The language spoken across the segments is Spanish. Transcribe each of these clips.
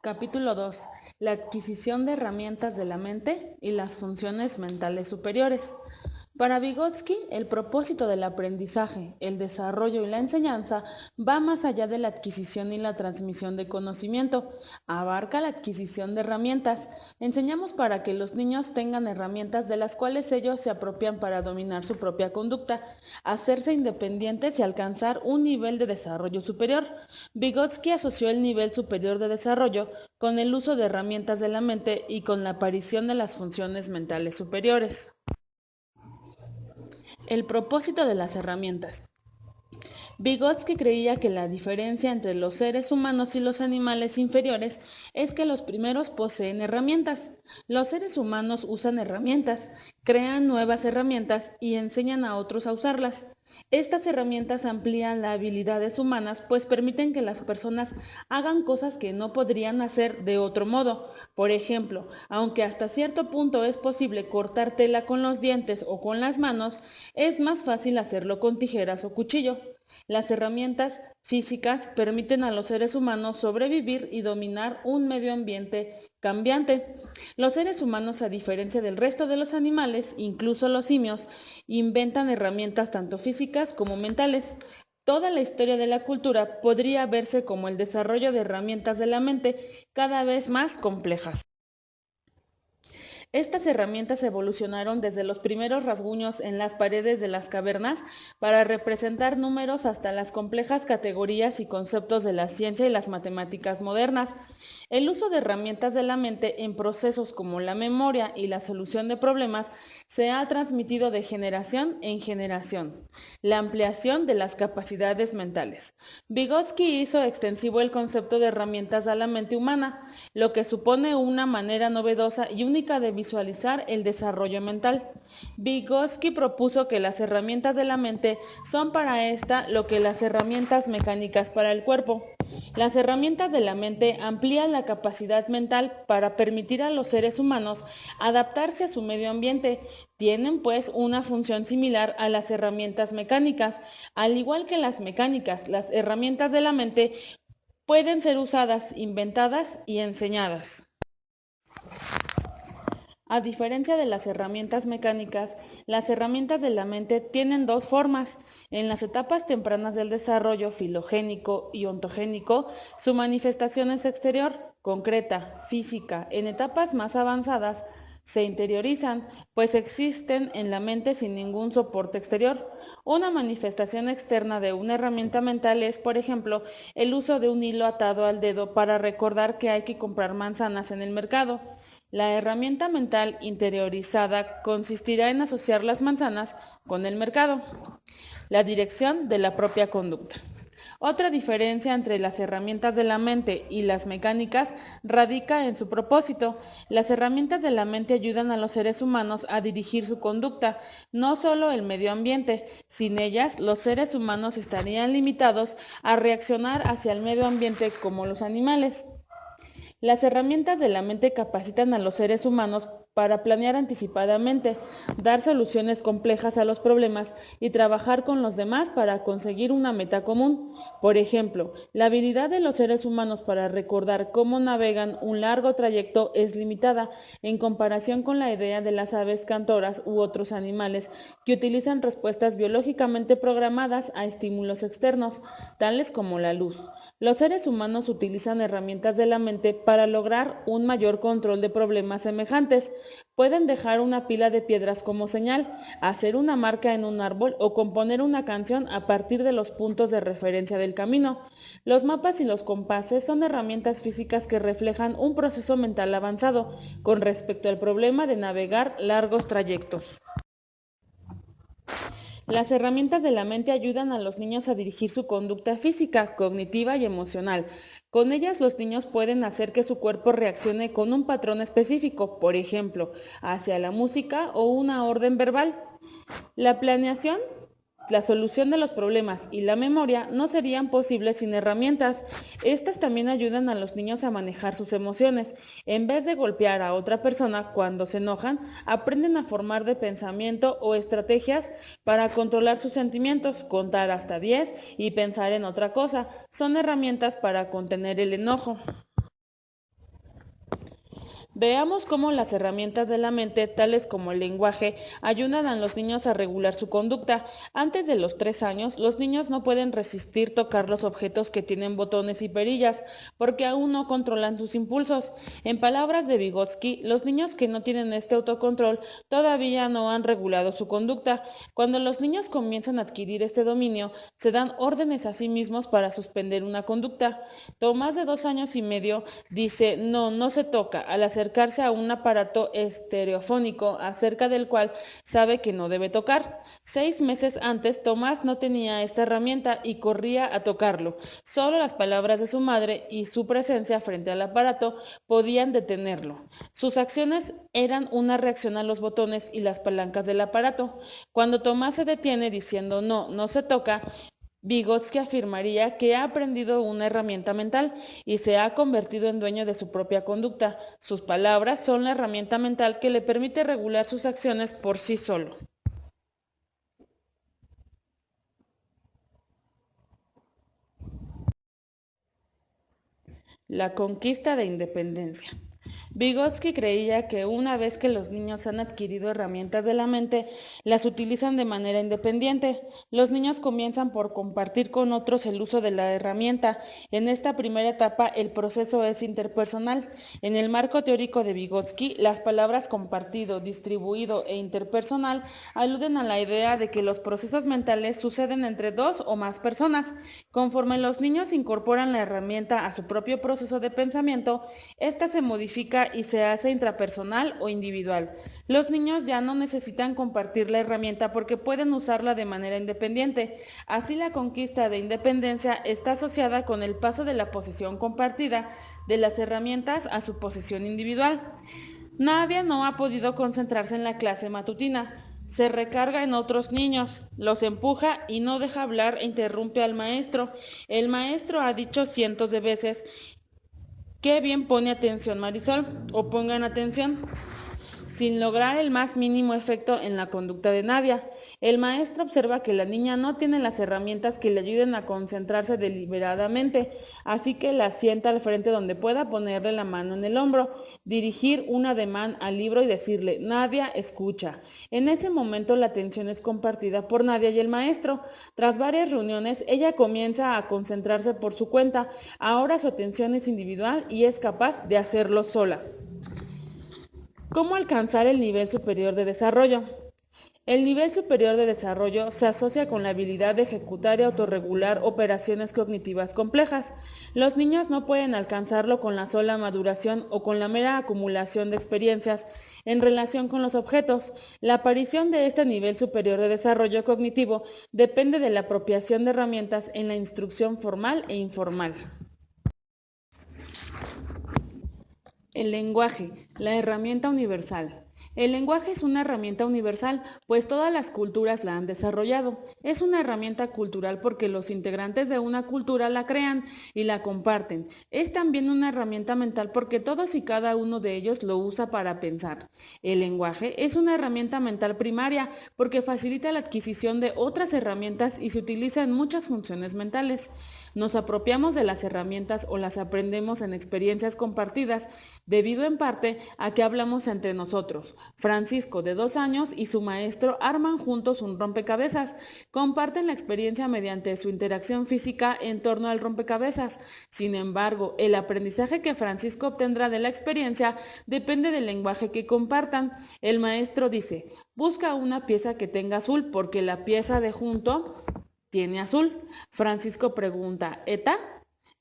Capítulo 2. La adquisición de herramientas de la mente y las funciones mentales superiores. Para Vygotsky, el propósito del aprendizaje, el desarrollo y la enseñanza va más allá de la adquisición y la transmisión de conocimiento. Abarca la adquisición de herramientas. Enseñamos para que los niños tengan herramientas de las cuales ellos se apropian para dominar su propia conducta, hacerse independientes y alcanzar un nivel de desarrollo superior. Vygotsky asoció el nivel superior de desarrollo con el uso de herramientas de la mente y con la aparición de las funciones mentales superiores. El propósito de las herramientas. Vygotsky creía que la diferencia entre los seres humanos y los animales inferiores es que los primeros poseen herramientas. Los seres humanos usan herramientas, crean nuevas herramientas y enseñan a otros a usarlas. Estas herramientas amplían las habilidades humanas, pues permiten que las personas hagan cosas que no podrían hacer de otro modo. Por ejemplo, aunque hasta cierto punto es posible cortar tela con los dientes o con las manos, es más fácil hacerlo con tijeras o cuchillo. Las herramientas físicas permiten a los seres humanos sobrevivir y dominar un medio ambiente cambiante. Los seres humanos, a diferencia del resto de los animales, incluso los simios, inventan herramientas tanto físicas como mentales. Toda la historia de la cultura podría verse como el desarrollo de herramientas de la mente cada vez más complejas. Estas herramientas evolucionaron desde los primeros rasguños en las paredes de las cavernas para representar números hasta las complejas categorías y conceptos de la ciencia y las matemáticas modernas. El uso de herramientas de la mente en procesos como la memoria y la solución de problemas se ha transmitido de generación en generación. La ampliación de las capacidades mentales. Vygotsky hizo extensivo el concepto de herramientas a la mente humana, lo que supone una manera novedosa y única de visualizar el desarrollo mental. Vygotsky propuso que las herramientas de la mente son para esta lo que las herramientas mecánicas para el cuerpo. Las herramientas de la mente amplían la capacidad mental para permitir a los seres humanos adaptarse a su medio ambiente. Tienen pues una función similar a las herramientas mecánicas. Al igual que las mecánicas, las herramientas de la mente pueden ser usadas, inventadas y enseñadas. A diferencia de las herramientas mecánicas, las herramientas de la mente tienen dos formas. En las etapas tempranas del desarrollo filogénico y ontogénico, su manifestación es exterior, concreta, física. En etapas más avanzadas, se interiorizan, pues existen en la mente sin ningún soporte exterior. Una manifestación externa de una herramienta mental es, por ejemplo, el uso de un hilo atado al dedo para recordar que hay que comprar manzanas en el mercado. La herramienta mental interiorizada consistirá en asociar las manzanas con el mercado. La dirección de la propia conducta. Otra diferencia entre las herramientas de la mente y las mecánicas radica en su propósito. Las herramientas de la mente ayudan a los seres humanos a dirigir su conducta, no solo el medio ambiente. Sin ellas, los seres humanos estarían limitados a reaccionar hacia el medio ambiente como los animales. Las herramientas de la mente capacitan a los seres humanos para planear anticipadamente, dar soluciones complejas a los problemas y trabajar con los demás para conseguir una meta común. Por ejemplo, la habilidad de los seres humanos para recordar cómo navegan un largo trayecto es limitada en comparación con la idea de las aves cantoras u otros animales que utilizan respuestas biológicamente programadas a estímulos externos, tales como la luz. Los seres humanos utilizan herramientas de la mente para lograr un mayor control de problemas semejantes. Pueden dejar una pila de piedras como señal, hacer una marca en un árbol o componer una canción a partir de los puntos de referencia del camino. Los mapas y los compases son herramientas físicas que reflejan un proceso mental avanzado con respecto al problema de navegar largos trayectos. Las herramientas de la mente ayudan a los niños a dirigir su conducta física, cognitiva y emocional. Con ellas los niños pueden hacer que su cuerpo reaccione con un patrón específico, por ejemplo, hacia la música o una orden verbal. La planeación, la solución de los problemas y la memoria no serían posibles sin herramientas. Estas también ayudan a los niños a manejar sus emociones. En vez de golpear a otra persona cuando se enojan, aprenden a formar de pensamiento o estrategias para controlar sus sentimientos, contar hasta 10 y pensar en otra cosa. Son herramientas para contener el enojo. Veamos cómo las herramientas de la mente, tales como el lenguaje, ayudan a los niños a regular su conducta. Antes de los 3 años, los niños no pueden resistir tocar los objetos que tienen botones y perillas, porque aún no controlan sus impulsos. En palabras de Vygotsky, los niños que no tienen este autocontrol todavía no han regulado su conducta. Cuando los niños comienzan a adquirir este dominio, se dan órdenes a sí mismos para suspender una conducta. Tomás, de 2 años y medio, dice: no, no se toca, al acercarse a un aparato estereofónico acerca del cual sabe que no debe tocar. 6 meses antes, Tomás no tenía esta herramienta y corría a tocarlo. Solo las palabras de su madre y su presencia frente al aparato podían detenerlo. Sus acciones eran una reacción a los botones y las palancas del aparato. Cuando Tomás se detiene diciendo no, no se toca, Vygotsky afirmaría que ha aprendido una herramienta mental y se ha convertido en dueño de su propia conducta. Sus palabras son la herramienta mental que le permite regular sus acciones por sí solo. La conquista de independencia. Vygotsky creía que una vez que los niños han adquirido herramientas de la mente, las utilizan de manera independiente. Los niños comienzan por compartir con otros el uso de la herramienta. En esta primera etapa, el proceso es interpersonal. En el marco teórico de Vygotsky, las palabras compartido, distribuido e interpersonal aluden a la idea de que los procesos mentales suceden entre dos o más personas. Conforme los niños incorporan la herramienta a su propio proceso de pensamiento, esta se modifica y se hace intrapersonal o individual. Los niños ya no necesitan compartir la herramienta porque pueden usarla de manera independiente. Así, la conquista de independencia está asociada con el paso de la posición compartida de las herramientas a su posición individual. Nadia no ha podido concentrarse en la clase matutina. Se recarga en otros niños, los empuja y no deja hablar e interrumpe al maestro. El maestro ha dicho cientos de veces: qué bien pone atención Marisol, o pongan atención, sin lograr el más mínimo efecto en la conducta de Nadia. El maestro observa que la niña no tiene las herramientas que le ayuden a concentrarse deliberadamente, así que la sienta al frente donde pueda ponerle la mano en el hombro, dirigir un ademán al libro y decirle: Nadia, escucha. En ese momento la atención es compartida por Nadia y el maestro. Tras varias reuniones, ella comienza a concentrarse por su cuenta. Ahora su atención es individual y es capaz de hacerlo sola. ¿Cómo alcanzar el nivel superior de desarrollo? El nivel superior de desarrollo se asocia con la habilidad de ejecutar y autorregular operaciones cognitivas complejas. Los niños no pueden alcanzarlo con la sola maduración o con la mera acumulación de experiencias en relación con los objetos. La aparición de este nivel superior de desarrollo cognitivo depende de la apropiación de herramientas en la instrucción formal e informal. El lenguaje, la herramienta universal. El lenguaje es una herramienta universal, pues todas las culturas la han desarrollado. Es una herramienta cultural porque los integrantes de una cultura la crean y la comparten. Es también una herramienta mental porque todos y cada uno de ellos lo usa para pensar. El lenguaje es una herramienta mental primaria porque facilita la adquisición de otras herramientas y se utiliza en muchas funciones mentales. Nos apropiamos de las herramientas o las aprendemos en experiencias compartidas, debido en parte a que hablamos entre nosotros. Francisco, de 2 años, y su maestro arman juntos un rompecabezas. Comparten la experiencia mediante su interacción física en torno al rompecabezas. Sin embargo, el aprendizaje que Francisco obtendrá de la experiencia depende del lenguaje que compartan. El maestro dice: busca una pieza que tenga azul porque la pieza de junto tiene azul. Francisco pregunta: ¿eta?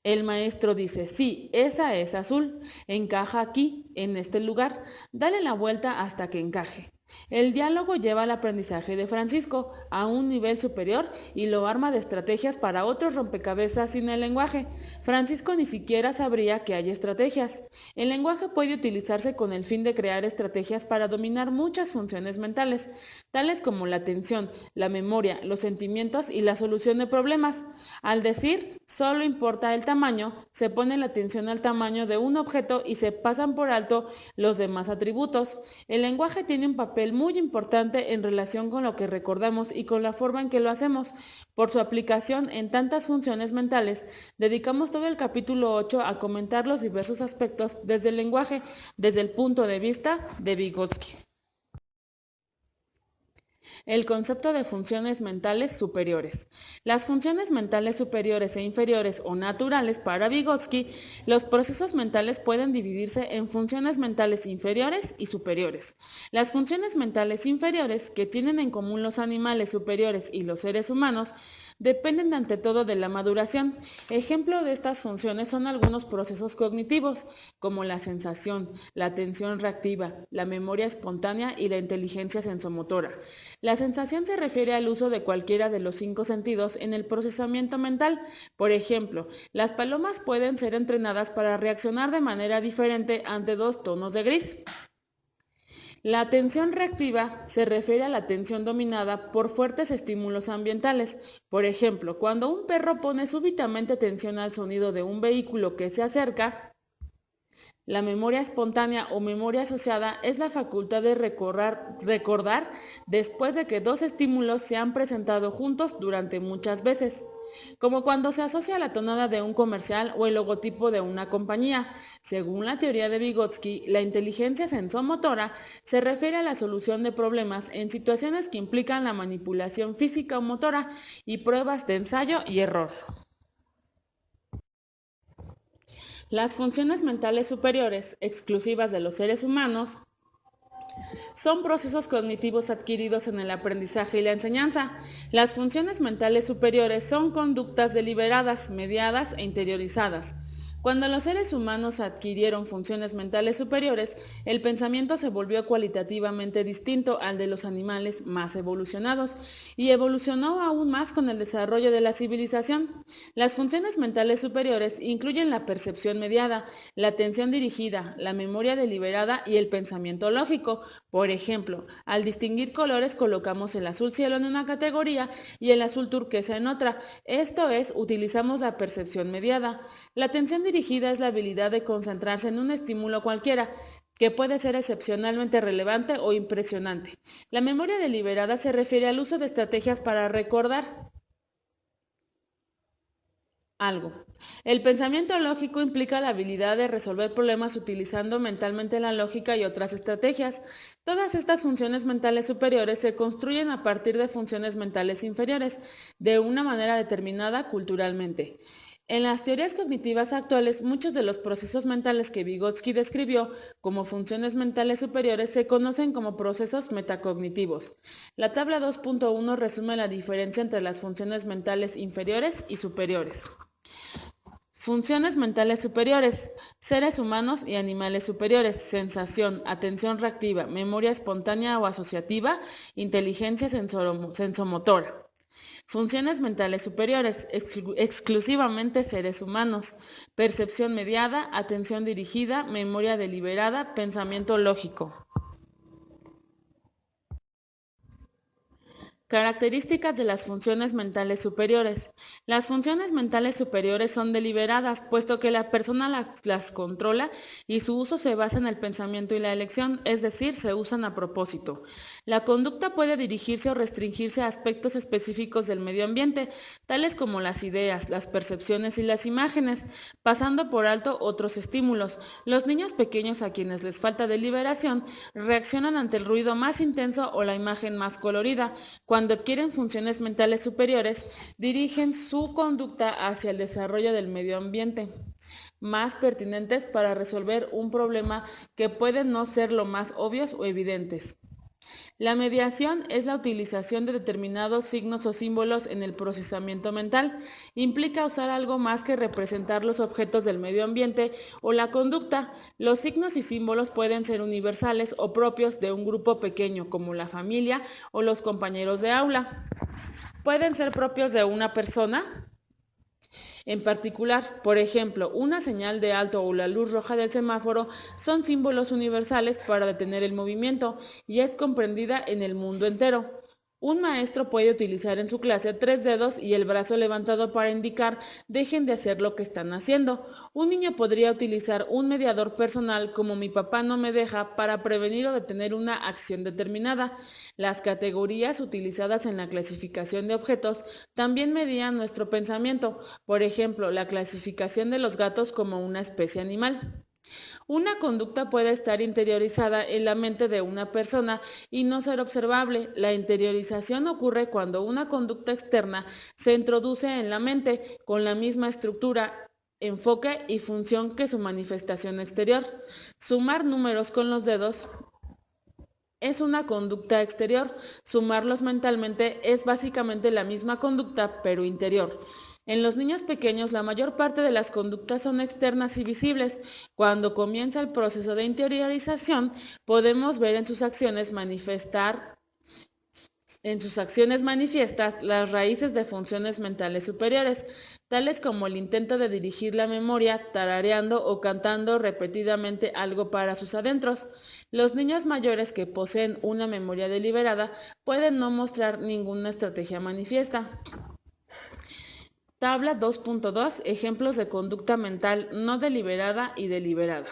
El maestro dice: sí, esa es azul. Encaja aquí, en este lugar. Dale la vuelta hasta que encaje. El diálogo lleva al aprendizaje de Francisco a un nivel superior y lo arma de estrategias para otros rompecabezas sin el lenguaje. Francisco ni siquiera sabría que hay estrategias. El lenguaje puede utilizarse con el fin de crear estrategias para dominar muchas funciones mentales, tales como la atención, la memoria, los sentimientos y la solución de problemas. Al decir solo importa el tamaño, se pone la atención al tamaño de un objeto y se pasan por alto los demás atributos. El lenguaje tiene un papel papel muy importante en relación con lo que recordamos y con la forma en que lo hacemos. Por su aplicación en tantas funciones mentales, dedicamos todo el capítulo 8 a comentar los diversos aspectos desde el lenguaje, desde el punto de vista de Vygotsky. El concepto de funciones mentales superiores. Las funciones mentales superiores e inferiores o naturales para Vygotsky, los procesos mentales pueden dividirse en funciones mentales inferiores y superiores. Las funciones mentales inferiores, que tienen en común los animales superiores y los seres humanos, dependen ante todo de la maduración. Ejemplo de estas funciones son algunos procesos cognitivos, como la sensación, la atención reactiva, la memoria espontánea y la inteligencia sensomotora. La sensación se refiere al uso de cualquiera de los 5 sentidos en el procesamiento mental. Por ejemplo, las palomas pueden ser entrenadas para reaccionar de manera diferente ante 2 tonos de gris. La atención reactiva se refiere a la atención dominada por fuertes estímulos ambientales. Por ejemplo, cuando un perro pone súbitamente atención al sonido de un vehículo que se acerca. La memoria espontánea o memoria asociada es la facultad de recordar después de que 2 estímulos se han presentado juntos durante muchas veces, como cuando se asocia la tonada de un comercial o el logotipo de una compañía. Según la teoría de Vygotsky, la inteligencia sensomotora se refiere a la solución de problemas en situaciones que implican la manipulación física o motora y pruebas de ensayo y error. Las funciones mentales superiores, exclusivas de los seres humanos, son procesos cognitivos adquiridos en el aprendizaje y la enseñanza. Las funciones mentales superiores son conductas deliberadas, mediadas e interiorizadas. Cuando los seres humanos adquirieron funciones mentales superiores, el pensamiento se volvió cualitativamente distinto al de los animales más evolucionados y evolucionó aún más con el desarrollo de la civilización. Las funciones mentales superiores incluyen la percepción mediada, la atención dirigida, la memoria deliberada y el pensamiento lógico. Por ejemplo, al distinguir colores colocamos el azul cielo en una categoría y el azul turquesa en otra. Esto es, utilizamos la percepción mediada. La atención dirigida es la habilidad de concentrarse en un estímulo cualquiera, que puede ser excepcionalmente relevante o impresionante. La memoria deliberada se refiere al uso de estrategias para recordar algo. El pensamiento lógico implica la habilidad de resolver problemas utilizando mentalmente la lógica y otras estrategias. Todas estas funciones mentales superiores se construyen a partir de funciones mentales inferiores, de una manera determinada culturalmente. En las teorías cognitivas actuales, muchos de los procesos mentales que Vygotsky describió como funciones mentales superiores se conocen como procesos metacognitivos. La tabla 2.1 resume la diferencia entre las funciones mentales inferiores y superiores. Funciones mentales superiores, seres humanos y animales superiores, sensación, atención reactiva, memoria espontánea o asociativa, inteligencia sensomotora. Funciones mentales superiores, exclusivamente seres humanos, percepción mediada, atención dirigida, memoria deliberada, pensamiento lógico. Características de las funciones mentales superiores. Las funciones mentales superiores son deliberadas, puesto que la persona las controla y su uso se basa en el pensamiento y la elección, es decir, se usan a propósito. La conducta puede dirigirse o restringirse a aspectos específicos del medio ambiente, tales como las ideas, las percepciones y las imágenes, pasando por alto otros estímulos. Los niños pequeños a quienes les falta deliberación reaccionan ante el ruido más intenso o la imagen más colorida. Cuando adquieren funciones mentales superiores, dirigen su conducta hacia el desarrollo del medio ambiente, más pertinentes para resolver un problema que pueden no ser lo más obvios o evidentes. La mediación es la utilización de determinados signos o símbolos en el procesamiento mental. Implica usar algo más que representar los objetos del medio ambiente o la conducta. Los signos y símbolos pueden ser universales o propios de un grupo pequeño, como la familia o los compañeros de aula. Pueden ser propios de una persona en particular. Por ejemplo, una señal de alto o la luz roja del semáforo son símbolos universales para detener el movimiento y es comprendida en el mundo entero. Un maestro puede utilizar en su clase 3 dedos y el brazo levantado para indicar dejen de hacer lo que están haciendo. Un niño podría utilizar un mediador personal como mi papá no me deja para prevenir o detener una acción determinada. Las categorías utilizadas en la clasificación de objetos también medían nuestro pensamiento. Por ejemplo, la clasificación de los gatos como una especie animal. Una conducta puede estar interiorizada en la mente de una persona y no ser observable. La interiorización ocurre cuando una conducta externa se introduce en la mente con la misma estructura, enfoque y función que su manifestación exterior. Sumar números con los dedos es una conducta exterior. Sumarlos mentalmente es básicamente la misma conducta, pero interior. En los niños pequeños, la mayor parte de las conductas son externas y visibles. Cuando comienza el proceso de interiorización, podemos ver en sus acciones manifiestas las raíces de funciones mentales superiores, tales como el intento de dirigir la memoria, tarareando o cantando repetidamente algo para sus adentros. Los niños mayores que poseen una memoria deliberada pueden no mostrar ninguna estrategia manifiesta. Tabla 2.2. Ejemplos de conducta mental no deliberada y deliberada.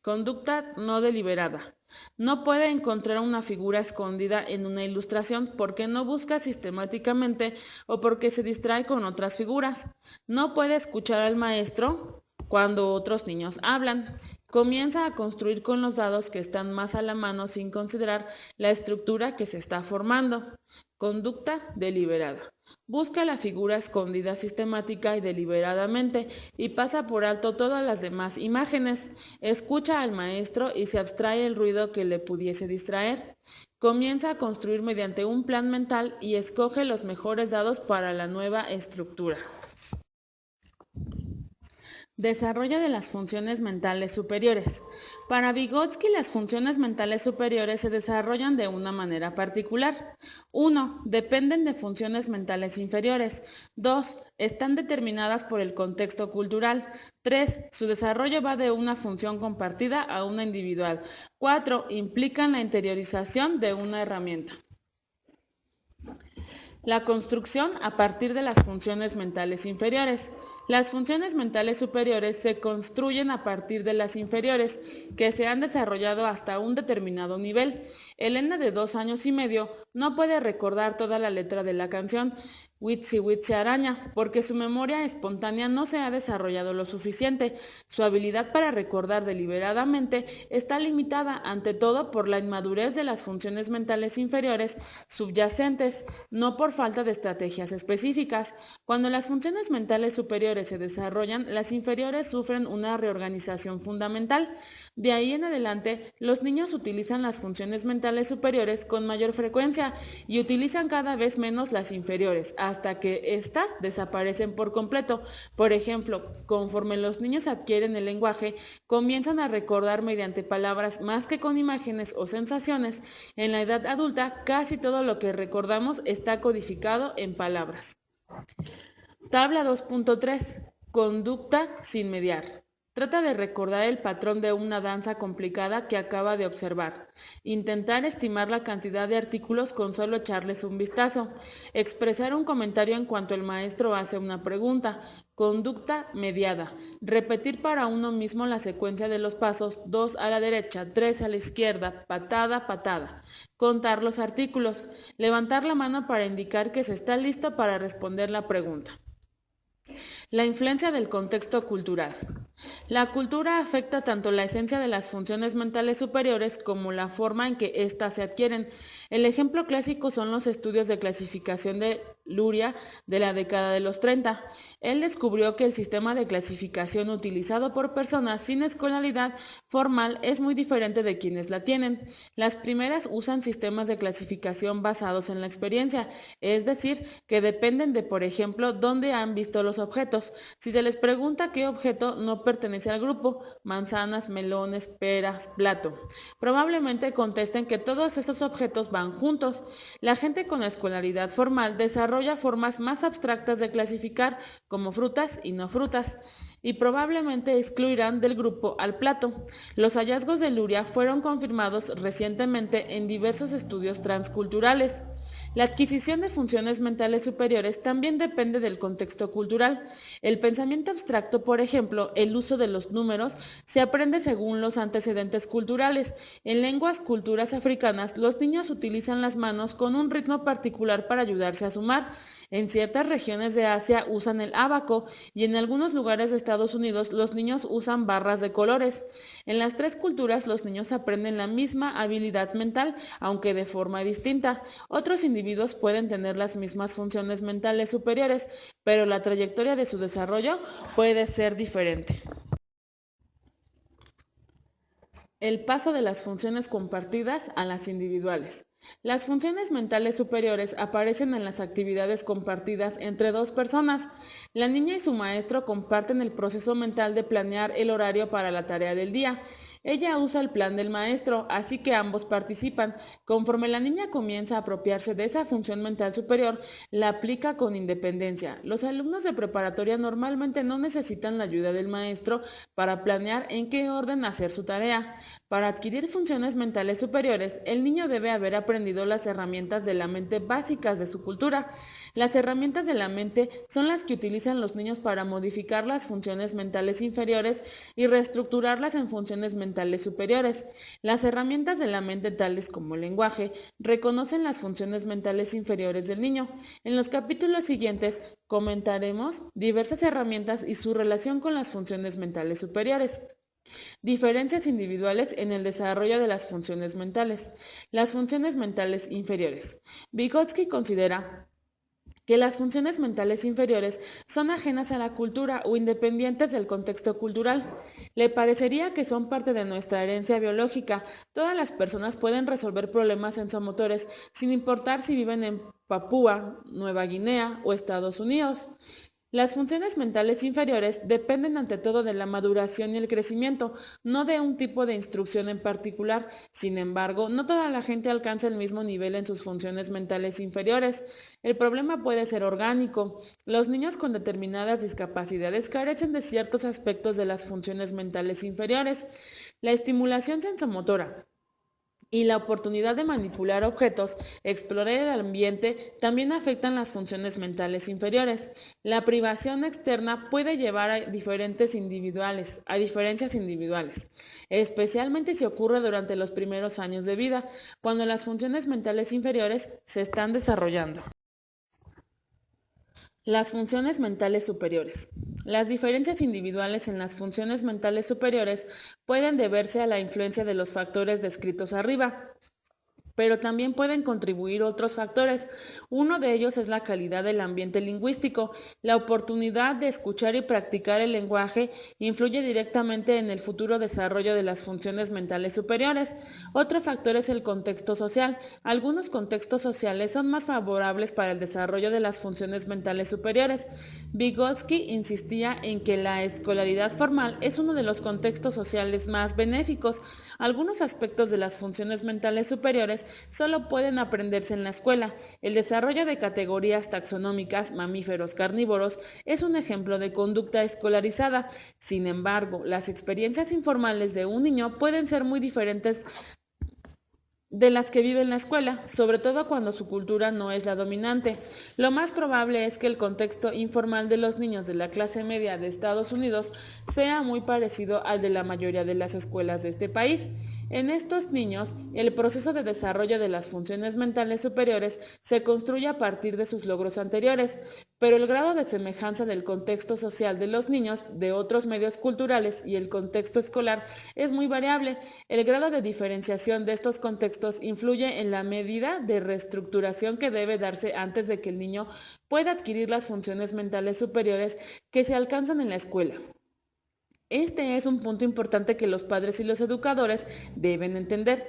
Conducta no deliberada. No puede encontrar una figura escondida en una ilustración porque no busca sistemáticamente o porque se distrae con otras figuras. No puede escuchar al maestro cuando otros niños hablan. Comienza a construir con los dados que están más a la mano sin considerar la estructura que se está formando. Conducta deliberada. Busca la figura escondida sistemática y deliberadamente y pasa por alto todas las demás imágenes. Escucha al maestro y se abstrae el ruido que le pudiese distraer. Comienza a construir mediante un plan mental y escoge los mejores dados para la nueva estructura. Desarrollo de las funciones mentales superiores. Para Vygotsky, las funciones mentales superiores se desarrollan de una manera particular. 1. Dependen de funciones mentales inferiores. 2. Están determinadas por el contexto cultural. 3. Su desarrollo va de una función compartida a una individual. 4. Implican la interiorización de una herramienta. La construcción a partir de las funciones mentales inferiores. Las funciones mentales superiores se construyen a partir de las inferiores, que se han desarrollado hasta un determinado nivel. Elena, de 2 años y medio, no puede recordar toda la letra de la canción Witsi Witsi Araña, porque su memoria espontánea no se ha desarrollado lo suficiente. Su habilidad para recordar deliberadamente está limitada ante todo por la inmadurez de las funciones mentales inferiores subyacentes, no por falta de estrategias específicas. Cuando las funciones mentales superiores se desarrollan, las inferiores sufren una reorganización fundamental. De ahí en adelante, los niños utilizan las funciones mentales superiores con mayor frecuencia y utilizan cada vez menos las inferiores, hasta que éstas desaparecen por completo. Por ejemplo, conforme los niños adquieren el lenguaje, comienzan a recordar mediante palabras más que con imágenes o sensaciones. En la edad adulta, casi todo lo que recordamos está codificado en palabras. Tabla 2.3. Conducta sin mediar. Trata de recordar el patrón de una danza complicada que acaba de observar. Intentar estimar la cantidad de artículos con solo echarles un vistazo. Expresar un comentario en cuanto el maestro hace una pregunta. Conducta mediada. Repetir para uno mismo la secuencia de los pasos: 2 a la derecha, 3 a la izquierda, patada, patada. Contar los artículos. Levantar la mano para indicar que se está listo para responder la pregunta. La influencia del contexto cultural. La cultura afecta tanto la esencia de las funciones mentales superiores como la forma en que éstas se adquieren. El ejemplo clásico son los estudios de clasificación de Luria de la década de los 30. Él descubrió que el sistema de clasificación utilizado por personas sin escolaridad formal es muy diferente de quienes la tienen. Las primeras usan sistemas de clasificación basados en la experiencia, es decir, que dependen de, por ejemplo, dónde han visto los objetos. Si se les pregunta qué objeto no pertenece al grupo, manzanas, melones, peras, plato, probablemente contesten que todos estos objetos van juntos. La gente con escolaridad formal desarrolla formas más abstractas de clasificar, como frutas y no frutas, y probablemente excluirán del grupo al plato. Los hallazgos de Luria fueron confirmados recientemente en diversos estudios transculturales. La adquisición de funciones mentales superiores también depende del contexto cultural. El pensamiento abstracto, por ejemplo, el uso de los números, se aprende según los antecedentes culturales. En lenguas culturas africanas, los niños utilizan las manos con un ritmo particular para ayudarse a sumar. En ciertas regiones de Asia usan el ábaco y en algunos lugares de Estados Unidos los niños usan barras de colores. En las tres culturas los niños aprenden la misma habilidad mental, aunque de forma distinta. Otros individuos pueden tener las mismas funciones mentales superiores, pero la trayectoria de su desarrollo puede ser diferente. El paso de las funciones compartidas a las individuales. Las funciones mentales superiores aparecen en las actividades compartidas entre dos personas. La niña y su maestro comparten el proceso mental de planear el horario para la tarea del día. Ella usa el plan del maestro, así que ambos participan. Conforme la niña comienza a apropiarse de esa función mental superior, la aplica con independencia. Los alumnos de preparatoria normalmente no necesitan la ayuda del maestro para planear en qué orden hacer su tarea. Para adquirir funciones mentales superiores, el niño debe haber aprendido las herramientas de la mente básicas de su cultura. Las herramientas de la mente son las que utilizan los niños para modificar las funciones mentales inferiores y reestructurarlas en funciones mentales superiores. Las herramientas de la mente, tales como el lenguaje, reconocen las funciones mentales inferiores del niño. En los capítulos siguientes comentaremos diversas herramientas y su relación con las funciones mentales superiores. Diferencias individuales en el desarrollo de las funciones mentales. Las funciones mentales inferiores. Vygotsky considera que las funciones mentales inferiores son ajenas a la cultura o independientes del contexto cultural. Le parecería que son parte de nuestra herencia biológica. Todas las personas pueden resolver problemas sensomotores sin importar si viven en Papúa Nueva Guinea o Estados Unidos. Las funciones mentales inferiores dependen ante todo de la maduración y el crecimiento, no de un tipo de instrucción en particular. Sin embargo, no toda la gente alcanza el mismo nivel en sus funciones mentales inferiores. El problema puede ser orgánico. Los niños con determinadas discapacidades carecen de ciertos aspectos de las funciones mentales inferiores. La estimulación sensomotora y la oportunidad de manipular objetos, explorar el ambiente, también afectan las funciones mentales inferiores. La privación externa puede llevar a diferencias individuales, especialmente si ocurre durante los primeros años de vida, cuando las funciones mentales inferiores se están desarrollando. Las funciones mentales superiores. Las diferencias individuales en las funciones mentales superiores pueden deberse a la influencia de los factores descritos arriba, pero también pueden contribuir otros factores. Uno de ellos es la calidad del ambiente lingüístico. La oportunidad de escuchar y practicar el lenguaje influye directamente en el futuro desarrollo de las funciones mentales superiores. Otro factor es el contexto social. Algunos contextos sociales son más favorables para el desarrollo de las funciones mentales superiores. Vygotsky insistía en que la escolaridad formal es uno de los contextos sociales más benéficos. Algunos aspectos de las funciones mentales superiores solo pueden aprenderse en la escuela. El desarrollo de categorías taxonómicas, mamíferos, carnívoros, es un ejemplo de conducta escolarizada. Sin embargo, las experiencias informales de un niño pueden ser muy diferentes de las que vive en la escuela, sobre todo cuando su cultura no es la dominante. Lo más probable es que el contexto informal de los niños de la clase media de Estados Unidos sea muy parecido al de la mayoría de las escuelas de este país. En estos niños, el proceso de desarrollo de las funciones mentales superiores se construye a partir de sus logros anteriores, pero el grado de semejanza del contexto social de los niños de otros medios culturales y el contexto escolar es muy variable. El grado de diferenciación de estos contextos influye en la medida de reestructuración que debe darse antes de que el niño pueda adquirir las funciones mentales superiores que se alcanzan en la escuela. Este es un punto importante que los padres y los educadores deben entender.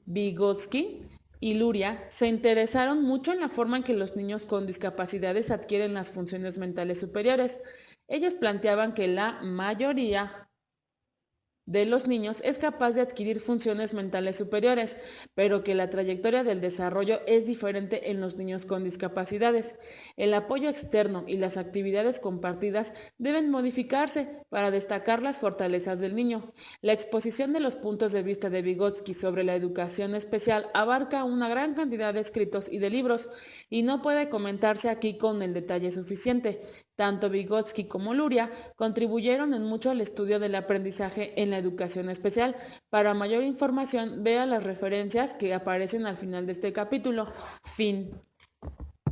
Vygotsky y Luria se interesaron mucho en la forma en que los niños con discapacidades adquieren las funciones mentales superiores. Ellos planteaban que la mayoría de los niños es capaz de adquirir funciones mentales superiores, pero que la trayectoria del desarrollo es diferente en los niños con discapacidades. El apoyo externo y las actividades compartidas deben modificarse para destacar las fortalezas del niño. La exposición de los puntos de vista de Vygotsky sobre la educación especial abarca una gran cantidad de escritos y de libros, y no puede comentarse aquí con el detalle suficiente. Tanto Vygotsky como Luria contribuyeron en mucho al estudio del aprendizaje en la educación especial. Para mayor información, vea las referencias que aparecen al final de este capítulo. Fin.